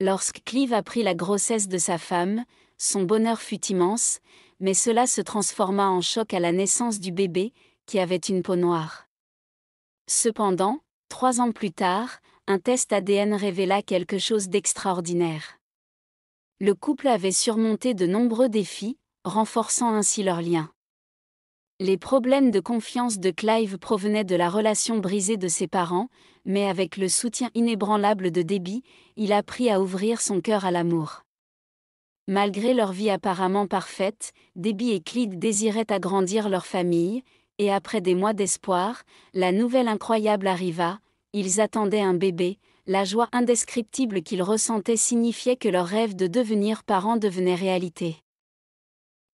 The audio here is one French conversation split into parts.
Lorsque Clive apprit la grossesse de sa femme, son bonheur fut immense, mais cela se transforma en choc à la naissance du bébé, qui avait une peau noire. Cependant, 3 ans plus tard, un test ADN révéla quelque chose d'extraordinaire. Le couple avait surmonté de nombreux défis, renforçant ainsi leur lien. Les problèmes de confiance de Clive provenaient de la relation brisée de ses parents, mais avec le soutien inébranlable de Debbie, il apprit à ouvrir son cœur à l'amour. Malgré leur vie apparemment parfaite, Debbie et Clyde désiraient agrandir leur famille, et après des mois d'espoir, la nouvelle incroyable arriva, ils attendaient un bébé, la joie indescriptible qu'ils ressentaient signifiait que leur rêve de devenir parents devenait réalité.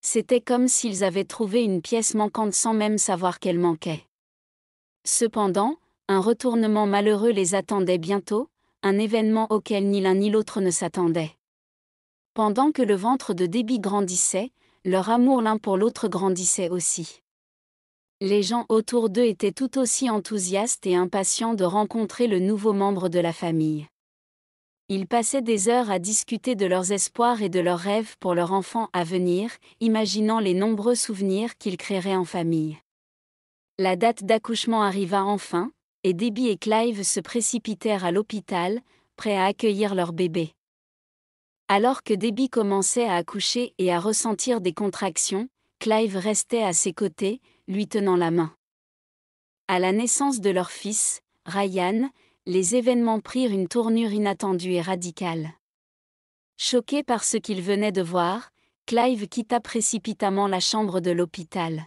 C'était comme s'ils avaient trouvé une pièce manquante sans même savoir qu'elle manquait. Cependant, un retournement malheureux les attendait bientôt, un événement auquel ni l'un ni l'autre ne s'attendait. Pendant que le ventre de Debbie grandissait, leur amour l'un pour l'autre grandissait aussi. Les gens autour d'eux étaient tout aussi enthousiastes et impatients de rencontrer le nouveau membre de la famille. Ils passaient des heures à discuter de leurs espoirs et de leurs rêves pour leur enfant à venir, imaginant les nombreux souvenirs qu'ils créeraient en famille. La date d'accouchement arriva enfin, et Debbie et Clive se précipitèrent à l'hôpital, prêts à accueillir leur bébé. Alors que Debbie commençait à accoucher et à ressentir des contractions, Clive restait à ses côtés, lui tenant la main. À la naissance de leur fils, Ryan, les événements prirent une tournure inattendue et radicale. Choqué par ce qu'il venait de voir, Clive quitta précipitamment la chambre de l'hôpital.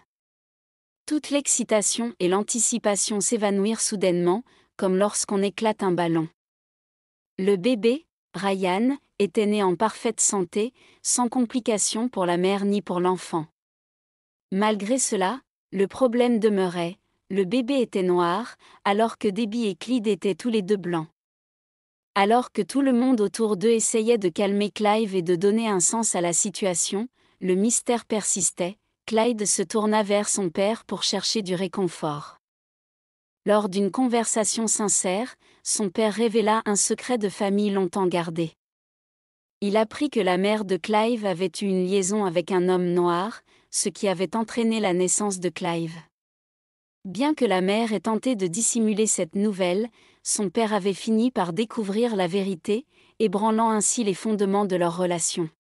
Toute l'excitation et l'anticipation s'évanouirent soudainement, comme lorsqu'on éclate un ballon. Le bébé, Ryan, était né en parfaite santé, sans complications pour la mère ni pour l'enfant. Malgré cela, le problème demeurait, le bébé était noir, alors que Debbie et Clyde étaient tous les deux blancs. Alors que tout le monde autour d'eux essayait de calmer Clive et de donner un sens à la situation, le mystère persistait. Clyde se tourna vers son père pour chercher du réconfort. Lors d'une conversation sincère, son père révéla un secret de famille longtemps gardé. Il apprit que la mère de Clive avait eu une liaison avec un homme noir, ce qui avait entraîné la naissance de Clive. Bien que la mère ait tenté de dissimuler cette nouvelle, son père avait fini par découvrir la vérité, ébranlant ainsi les fondements de leur relation.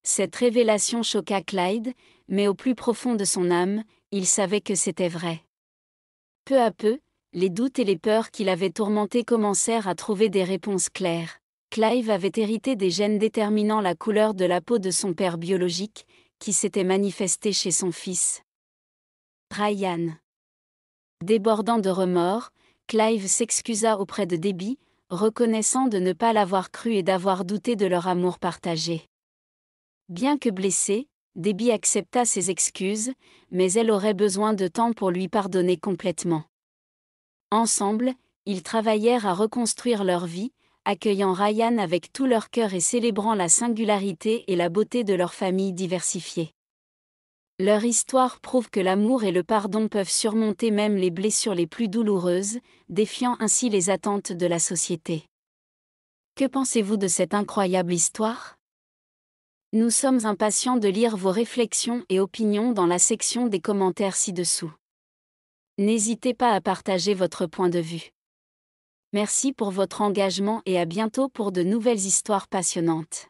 Cette révélation choqua Clyde, mais au plus profond de son âme, il savait que c'était vrai. Peu à peu, les doutes et les peurs qui l'avaient tourmenté commencèrent à trouver des réponses claires. Clive avait hérité des gènes déterminant la couleur de la peau de son père biologique, qui s'était manifesté chez son fils. Ryan. Débordant de remords, Clive s'excusa auprès de Debbie, reconnaissant de ne pas l'avoir cru et d'avoir douté de leur amour partagé. Bien que blessée, Debbie accepta ses excuses, mais elle aurait besoin de temps pour lui pardonner complètement. Ensemble, ils travaillèrent à reconstruire leur vie, accueillant Ryan avec tout leur cœur et célébrant la singularité et la beauté de leur famille diversifiée. Leur histoire prouve que l'amour et le pardon peuvent surmonter même les blessures les plus douloureuses, défiant ainsi les attentes de la société. Que pensez-vous de cette incroyable histoire ? Nous sommes impatients de lire vos réflexions et opinions dans la section des commentaires ci-dessous. N'hésitez pas à partager votre point de vue. Merci pour votre engagement et à bientôt pour de nouvelles histoires passionnantes.